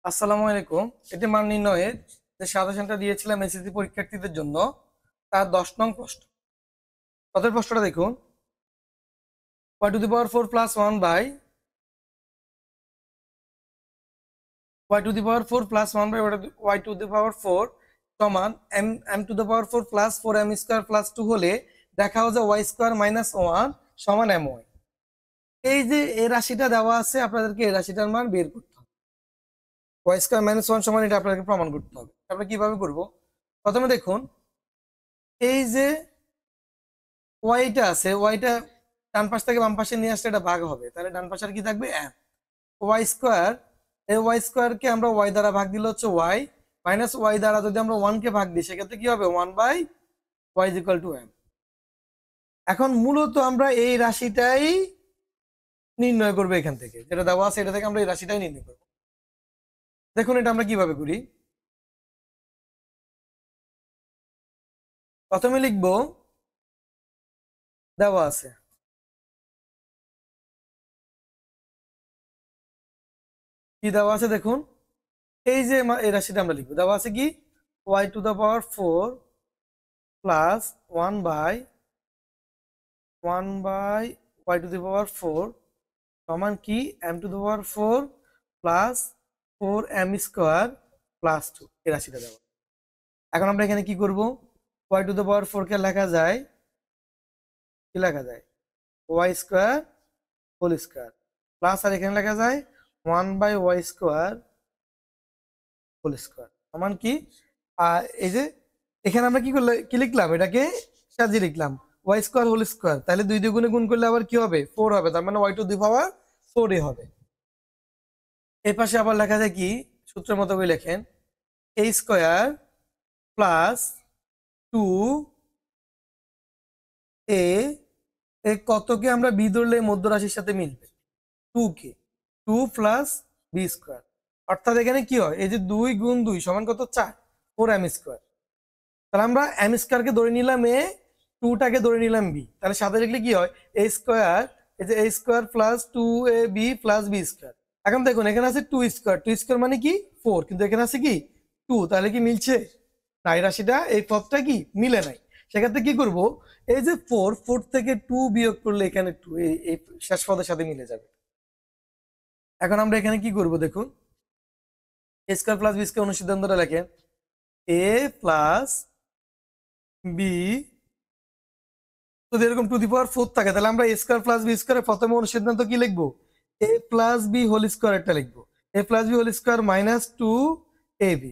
আসসালামু আলাইকুম। এটি মান নির্ণয়ের যে সাজেশনটা দিয়েছিলাম এসএসসি পরীক্ষার্থীদের জন্য, তার 10 নং প্রশ্ন। প্রথম প্রশ্নটা দেখুন, y⁴ plus 1 by y⁴ plus 1 by y⁴ সমান m⁴ প্লাস 4m² প্লাস 2 হলে দেখাও যে y² মাইনাস 1 সমান my। এই যে এই রাশিটা দেওয়া আছে, আপনাদেরকে এই রাশিটার মান বের করতে হবে। y² মাইনাস 1 সমান, এটা আপনাদেরকে প্রমাণ করতে হবে। আমরা কিভাবে করব? প্রথমে দেখুন, এই যে ওয়াইটা আছে, ওয়াইটা ডান পাশ থেকে বাম পাশে নিয়ে আসলে এটা ভাগ হবে, তাহলে ডান পাশে আর কি থাকবে? y²। এই y² কে আমরা y দ্বারা ভাগ দিলে হচ্ছে y, মাইনাস y দ্বারা যদি আমরা 1 কে ভাগ দিই সেক্ষেত্রে কি হবে? 1/y = m। এখন মূলত আমরা এই রাশিটাই নির্ণয় করবো। এখান থেকে যেটা দেওয়া আছে এটা থেকে আমরা এই রাশিটাই নির্ণয় করবো। দেখুন এটা আমরা কিভাবে করি। প্রথমে লিখবো, দেওয়া আছে কি দেওয়া আছে দেখুন, এই যে এই রাশিটা আমরা লিখবো, দেওয়া আছে কি y⁴ প্লাস 1/y⁴ সমান কি m⁴ প্লাস 4m² প্লাস 2, এই রাশিটা দেওয়া। এখন আমরা এখানে কি করব? y⁴ কে লেখা যায়, কি লেখা যায়? y² প্লাস, আর এখানে লেখা যায় 1/y² সমান কি, এই যে এখানে আমরা কি লিখলাম? এটাকে সাজিয়ে লিখলাম y², তাহলে 2 দিয়ে গুণ করলে আবার কি হবে? 4 হবে, তার মানে y⁴ হবে। এই পাশে আবার লেখা যায় কি, সূত্রের মতো করে লেখেন, a² প্লাস 2a, কতকে আমরা b ধরলে মধ্য রাশির সাথে মিলবে? 2 কে, 2 প্লাস b²। অর্থাৎ এখানে কি হয়? এই যে 2 গুণ 2 সমান কত? 4, 4m²। তাহলে আমরা m² কে ধরে নিলাম a, 2টাকে ধরে নিলাম b, তাহলে সাথে লিখলে কি হয়? a², এই যে a² plus 2ab plus b²। এখন দেখুন এখানে আছে 2² মানে কি 4, কিন্তু এখানে আছে কি 2, তাহলে কি মিলছে না? এই রাশিটা, এই পদটা কি মিলে নাই। সেক্ষেত্রে কি করব? এই যে 4 থেকে 2 বিয়োগ করলে এখানে 2 এই শেষ পদের সাথে মিলে যাবে। এখন আমরা এখানে কি করব দেখুন, a² প্লাস b² অনুসিদ্ধান্তটা লেখেন, a প্লাস b যদি এরকম টু দি পাওয়ার 4 থাকে, তাহলে আমরা a² প্লাস b² প্রথমে অনুসিদ্ধান্ত কি লিখবো? a plus b whole square একটা লিখবো, a plus b whole square minus 2ab,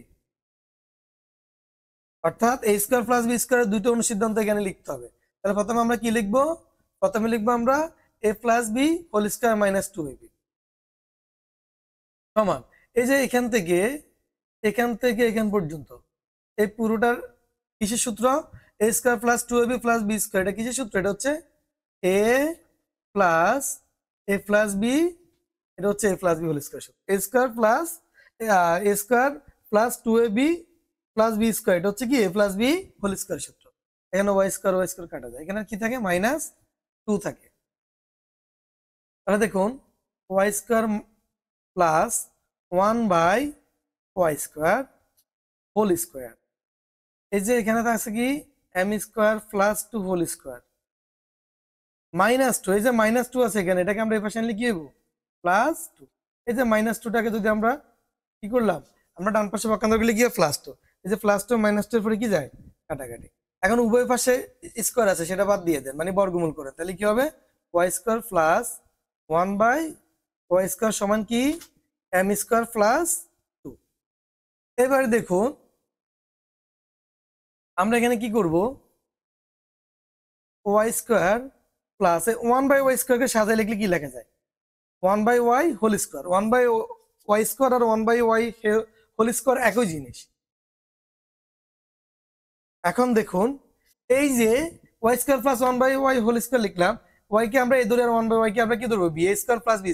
অর্থাৎ a² প্লাস b² দুটো অনুসিদ্ধান্ত এখানে লিখতে হবে। তাহলে প্রথমে আমরা কি লিখবো? প্রথমে লিখবো আমরা a plus b whole square minus 2ab সমান, এই যে এখান থেকে এখান পর্যন্ত এই পুরোটার কিসের সূত্র? a² plus 2ab plus b²। এটা কিসের সূত্র? এটা হচ্ছে a প্লাস b, এটা হচ্ছে a plus b whole square সূত্র। a² plus a² plus 2ab plus b², এটা হচ্ছে কি a plus b whole square সূত্র। এখানে y² কাটা যায়, এখানে কি থাকে? মাইনাস 2 থাকে। তাহলে দেখুন y² plus 1/y² whole square, এই যে এখানে আছে কি m² plus 2 whole square minus 2, এই যে মাইনাস 2 আছে এখানে, এটাকে আমরা এই পাশে আনলে কি হইব? প্লাস 2। এই যে মাইনাস 2টাকে যদি আমরা কি করলাম, আমরা ডান পাশে পক্ষান্তর করলে গিয়ে প্লাস 2, এই যে প্লাস 2 মাইনাস 2 এর পরে কি যায়? কাটাকাটি। এখন উভয় পাশে স্কয়ার আছে, সেটা বাদ দিয়ে দেন, মানে বর্গমূল করেন, তাহলে কি হবে? y² প্লাস 1/y² সমান কি m² প্লাস 2। এবারে দেখুন আমরা এখানে কি করব? y² প্লাস 1/y² কে সাজায় লিখলে কি লেখা যায়? 1/y হোল স্কয়ার, 1/y² আর 1/y হোল স্কয়ার একই জিনিস। এখন দেখুন এই যে y² plus 1/y whole square লিখলাম, y কে আমরা এই ধরে, আর 1/y কে আমরা কি ধরবো? b² plus b²।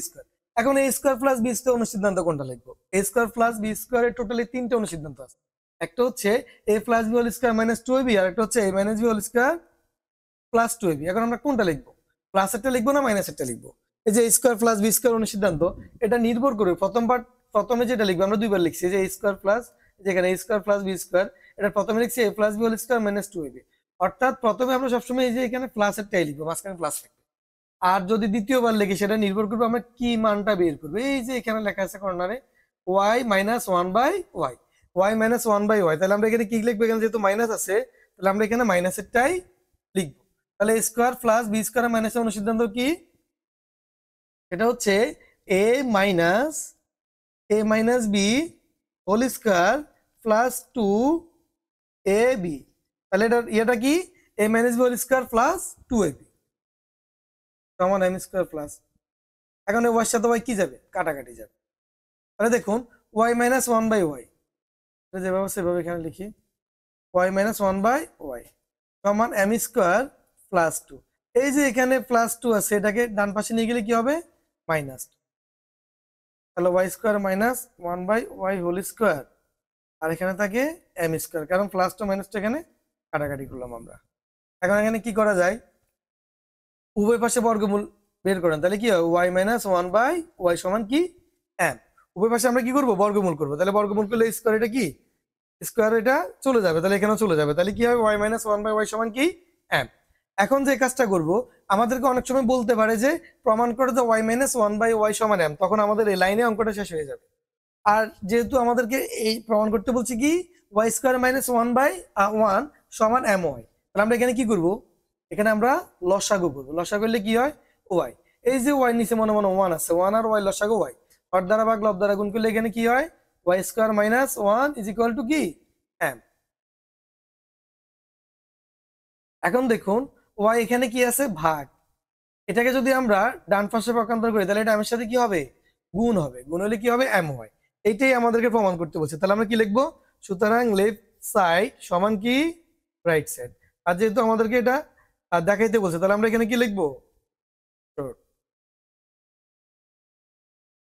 এখন a² প্লাস b² অনুসিদ্ধান্ত কোনটা লিখবো? a² প্লাস b² এর টোটালি 3টে অনুসিদ্ধান্ত আছে। একটা হচ্ছে a plus b whole square minus 2ab, আর একটা হচ্ছে a minus b whole square plus 2ab। এখন আমরা কোনটা লিখবো? প্লাস একটা লিখবো না মাইনাস একটা লিখবো? এই যে a² প্লাস b² অনুসিদ্ধান্ত, এটা নির্ভর করবে প্রথম পার্ট প্রথমে যেটা লিখবো আমরা দুইবার লিখছি যে a স্কয়ার প্লাস, যেখানে a square plus b square, এটা প্রথমে লিখছি a plus b whole square minus 2ab। অর্থাৎ প্রথমে আমরা সবসময় এই যে এখানে প্লাসেরটাই লিখবো, মাঝখানে প্লাস থাকবে। আর যদি দ্বিতীয়বার লিখি সেটা নির্ভর করবে আমরা কি মানটা বের করবো। এই যে এখানে লেখা আছে কর্নারে y minus 1/y, y minus 1/y, তাহলে আমরা এখানে কি লিখবো, এখানে যেহেতু মাইনাস আছে তাহলে আমরা এখানে মাইনাসেরটাই লিখবো। তাহলে a square plus b square মাইনাসের অনুসিদ্ধান্ত কি, এটা হচ্ছে a minus b whole square plus 2ab। তাহলে এটা কি a minus b whole square plus 2ab সমান m স্কয়ার প্লাস, এখন y সাথে y কি যাবে, কাটাকাটি যাবে। তাহলে দেখুন y মাইনাস 1/y, যেভাবে সেভাবে এখানে লিখি y মাইনাস 1/y সমান m স্কয়ার প্লাস 2। এই যে এখানে প্লাস 2 আছে এটাকে ডান পাশে নিয়ে গেলে কি হবে, মাইনাস। তাহলে y square minus 1/y whole square, আর এখানে থাকে m স্কয়ার, কারণ প্লাস টু মাইনাস টু এখানে কাটাকাটি করলাম আমরা। এখন এখানে কি করা যায়, উভয় পাশে বর্গমূল বের করেন, তাহলে কি হয় y মাইনাস 1/y সমান কি m। উভয় পাশে আমরা কি করব, বর্গমূল করব। তাহলে বর্গমূল করলে স্কয়ার, এটা কি স্কয়ার, এটা চলে যাবে, তাহলে এখানেও চলে যাবে। তাহলে কি হবে y মাইনাস 1/y সমান কি m। এখন যে কাজটা করব, আমাদেরকে অনেক সময় বলতে পারে যে প্রমাণ করে যে y মাইনাস 1/y সমান m, তখন আমাদের এই লাইনে অঙ্কটা শেষ হয়ে যাবে। আর যেহেতু আমাদেরকে এই প্রমাণ করতে বলছি কি y স্কয়ার মাইনাস 1/1 সমান my, তাহলে আমরা এখানে কি করব, এখানে আমরা লসাগু করব। লসাগু করলে কি হয় y, এই যে y নিচে মনে মনে 1 আছে, 1 আর y লসাগু y, হর দ্বারা ভাগ লব দ্বারা গুণ করলে এখানে কি হয় y square minus 1 is equal to কি m। এখন দেখুন y এখানে কি আছে, ভাগ, এটাকে যদি আমরা ডান পাশে পক্ষান্তর করি তাহলে এটা m এর সাথে কি হবে, গুণ হবে, গুণ হলে কি হবে m হয়। এইটাই আমাদেরকে প্রমাণ করতে বলছে। তাহলে আমরা কি লিখবো, সুতরাং লেফট সাইড সমান কি রাইট সাইড। আর যেহেতু আমাদেরকে এটা দেখাইতে বলছে তাহলে আমরা এখানে কি লিখবো,